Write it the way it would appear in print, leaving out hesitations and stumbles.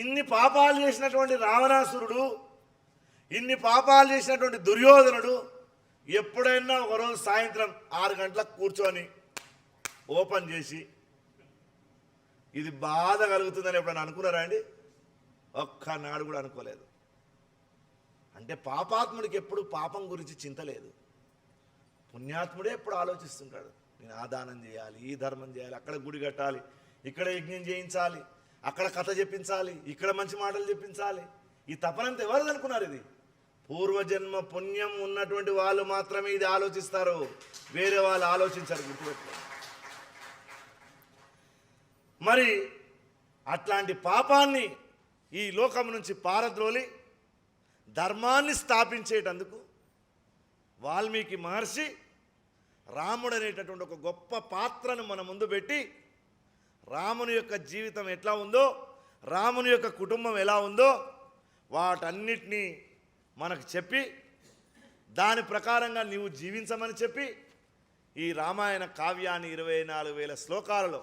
ఇన్ని పాపాలు చేసినటువంటి రావణాసురుడు, ఇన్ని పాపాలు చేసినటువంటి దుర్యోధనుడు ఎప్పుడైనా ఒకరోజు సాయంత్రం 6 గంటలకు కూర్చొని ఓపెన్ చేసి ఇది బాధ కలుగుతుందని ఎప్పుడైనా అనుకున్నారా అండి? ఒక్కనాడు కూడా అనుకోలేదు. అంటే పాపాత్ముడికి ఎప్పుడు పాపం గురించి చింత లేదు. పుణ్యాత్ముడే ఎప్పుడు ఆలోచిస్తుంటాడు, నేను ఆ దానం చేయాలి, ఈ ధర్మం చేయాలి, అక్కడ గుడి కట్టాలి, ఇక్కడ యజ్ఞం చేయించాలి, అక్కడ కథ చెప్పించాలి, ఇక్కడ మంచి మాటలు చెప్పించాలి. ఈ తపనంత ఎవరు అనుకున్నారు? ఇది పూర్వజన్మ పుణ్యం ఉన్నటువంటి వాళ్ళు మాత్రమే ఇది ఆలోచిస్తారు, వేరే వాళ్ళు ఆలోచించారు. గుర్తుపెట్టుకోండి. మరి అట్లాంటి పాపాన్ని ఈ లోకం నుంచి పారద్రోలి ధర్మాన్ని స్థాపించేటందుకు వాల్మీకి మహర్షి రాముడు అనేటటువంటి ఒక గొప్ప పాత్రను మన ముందు పెట్టి రాముని యొక్క జీవితం ఎట్లా ఉందో, రాముని యొక్క కుటుంబం ఎలా ఉందో వాటన్నిటినీ మనకు చెప్పి దాని ప్రకారంగా నీవు జీవించమని చెప్పి ఈ రామాయణ కావ్యాన్ని 24,000 శ్లోకాలలో